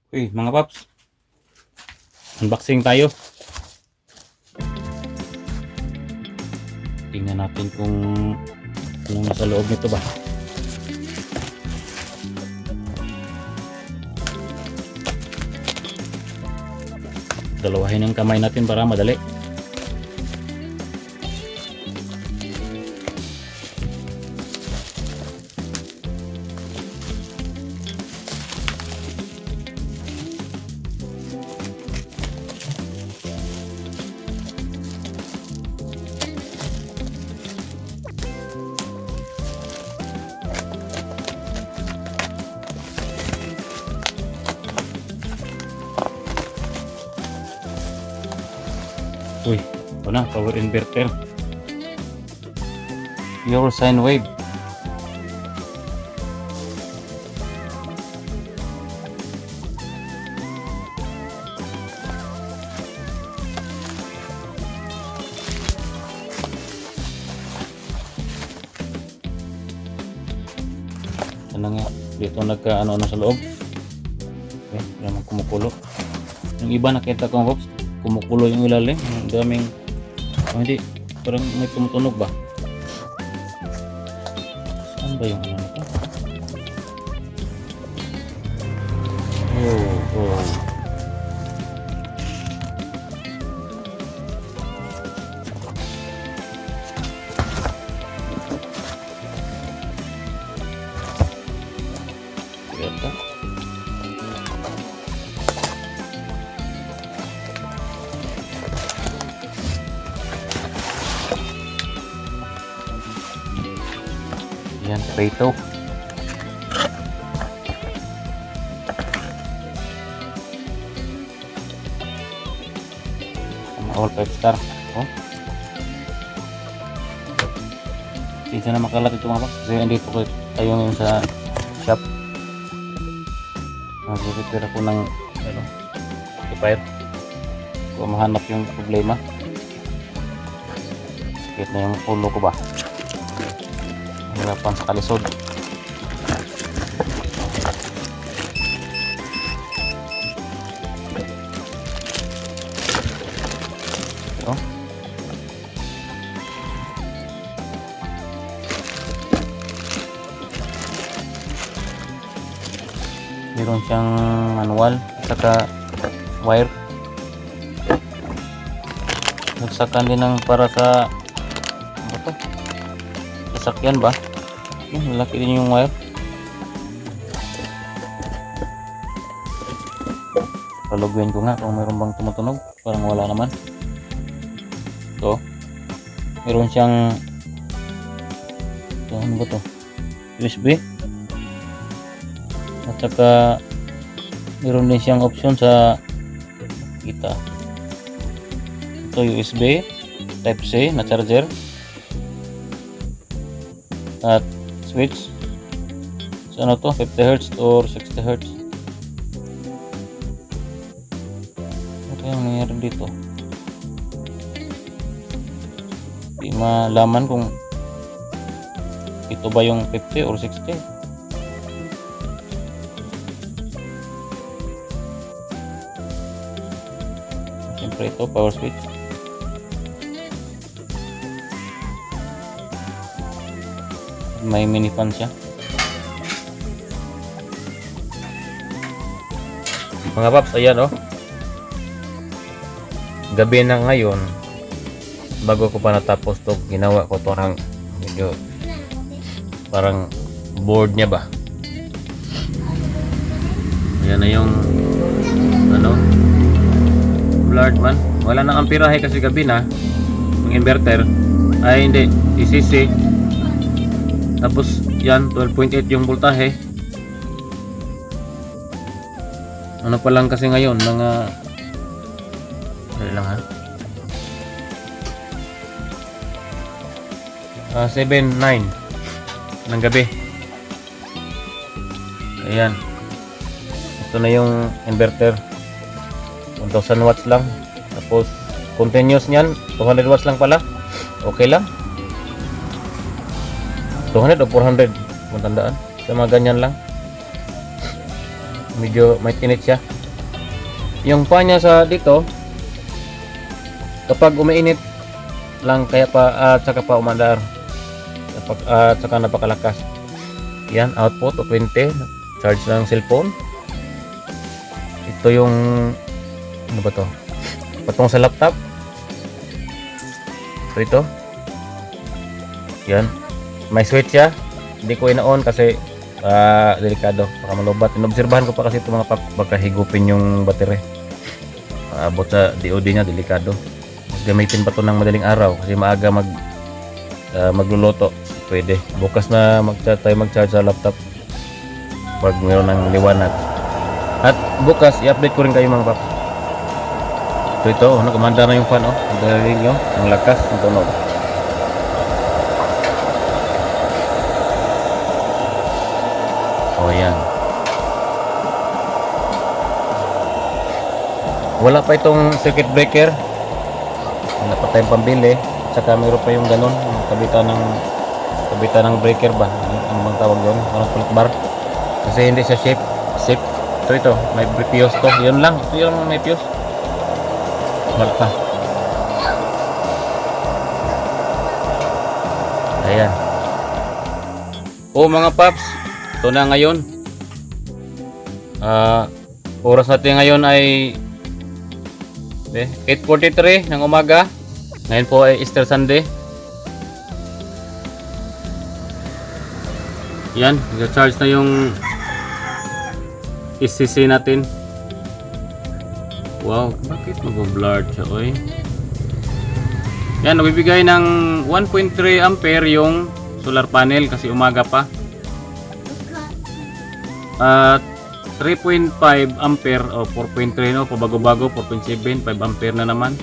Uy, mga paps, unboxing tayo. Tingnan natin kung anong nasa loob nito ba. Dalawahin ang kamay natin para madali. Uy, ito na, power inverter. Pure sine wave. Ano nga, dito nagka-ano sa loob. Okay, naman kumukulo. Yung iba nakita ko, folks, kumukulo yung ilalim. Ang daming, hindi, parang may tumutunog ba? Saan ba yung ano nito? Oh. Ito. Yan, prito. All 5 star. Oh. Hindi na makalat ito mga box. Kasi andito ko tayo ngayon sa shop. Mag-repair ako ng rectifier. Kung mahanap yung problema. Sakit na yung ulo ko ba? Hirapan sa kalisod. Ito. Meron siyang manual at saka wire. Nagsakan din ng para sa ano to? Sasakyan ba? Malaki din yung wire. Palugin ko nga kung meron bang tumutunog. Parang wala naman. So, meron siyang ano ba to? USB. At saka meron din siyang option sa kita. Ito USB Type C na charger at switch. So ano to, 50Hz or 60Hz. Ano yung nangyari dito? Di malaman kung ito ba yung 50 or 60. Siyempre ito, power switch. May mini fan siya. Mga paps, ayan oh. Gabi na ngayon. Bago ko pa natapos to, ginawa ko to ng medyo parang board niya ba. Ayan na yung ano, blurred man. Wala nang amperahe kasi gabi na. Yung inverter ay hindi, DCC. Tapos yan, 12.8 yung voltahe. Ano pa lang kasi ngayon, mga lang ha. 7:09 ng gabi. Ayan. Ito na yung inverter. 1000 watts lang. Tapos continuous niyan, 200 watts lang pala. Okay lang. 200 o 400 kung tandaan. Sa mga ganyan lang. Medyo may tinit siya. Yung pa niya sa dito, kapag umiinit lang kaya pa at saka pa umandar. Kapag at saka napakalakas. Yan, output o 20, charge ng cellphone. Ito yung ano ba to? Patong sa laptop. Ito. Yan. May switch siya. Hindi ko ina-on kasi delikado. Baka malubat. Inobserbahan ko pa kasi ito mga paps. Baka higupin yung battery. Abot sa DOD niya. Delikado. Mas gamitin pa to ng madaling araw. Kasi maaga magluluto. Pwede. Bukas na tayo mag-charge sa laptop. Pag mayroon ng liwanag. At bukas, i-update ko rin kayo mga paps. Ito, kumanda na yung fan, dahil nyo, ang lakas ng tunog. Yan. Wala pa itong circuit breaker. Wala pa tayong pambili. Saka mayroon pa yung ganun, kabitan ng breaker ba? Ano bang tawag doon? Parang split bar. Kasi hindi siya shape. So ito, may fuse to. Yun lang. Ito yung may fuse. Wala pa. Ayan. Mga paps, ito na ngayon. Oras natin ngayon ay 8:43 ng umaga. Ngayon po ay Easter Sunday. Yan, nag-charge na yung SCC natin. Wow, bakit mag-blur siya, oy? Yan, nabibigay ng 1.3 ampere yung solar panel kasi umaga pa. At 3.5 ampere o 4.3 no, pabago-bago 4.7, 5 ampere na naman.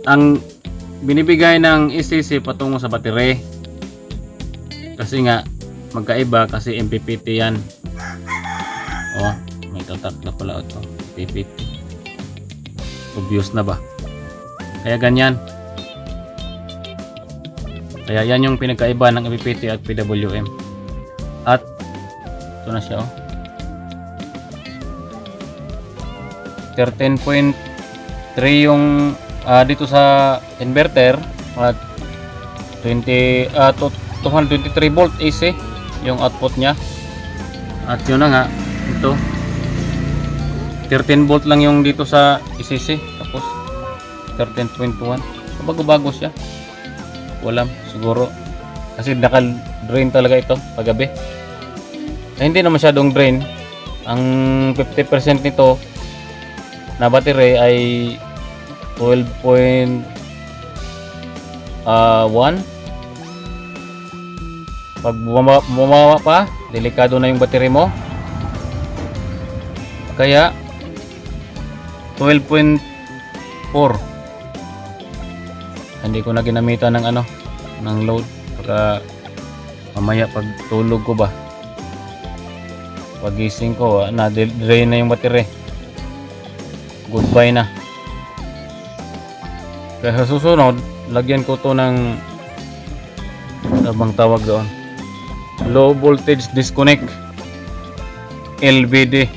Ang binibigay ng ECC patungo sa baterya. Kasi nga magkaiba kasi MPPT yan. May tatak na pala ito. MPPT. Obvious na ba? Kaya ganyan. Kaya yan yung pinagkaiba ng MPPT at PWM. At ito na siya 13.3 yung dito sa inverter at 223 volt AC yung output nya. At yun na nga, ito 13 volt lang yung dito sa ECC, tapos 13.1. Bago-bago siya. Walam siguro kasi naka-drain talaga ito paggabi. Hindi na masyadong drain. Ang 50% nito na battery ay 12.1. Pag bumaba pa, delikado na yung battery mo. Kaya 12.4. Hindi ko na ginamitan ng ng load. Baka mamaya pag tulog ko ba, pagising ko na drain na yung battery. Goodbye na. Kaya sa susunod, lagyan ko to ng abang tawag doon, low voltage disconnect, LVD.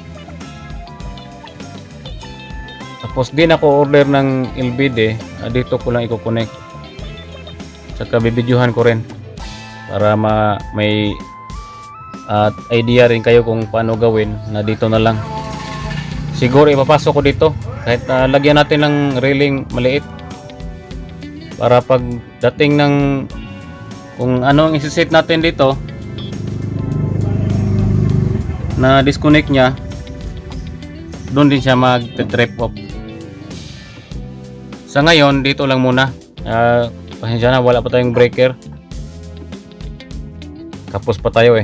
Tapos din ako order ng LVD, dito ko lang i-connect. Saka bibidyohan ko rin para may idea rin kayo kung paano gawin na dito na lang. Siguro ipapasok ko dito kahit lagyan natin ng railing maliit para pag dating ng kung ano ang isi-set natin dito na disconnect nya, doon din siya mag-trip off. Sa ngayon dito lang muna. Pasensya na, wala pa tayong breaker. Kapos pa tayo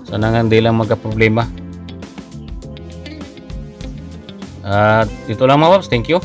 sana nga hindi lang magka-problema. Dito lang mga paps, thank you.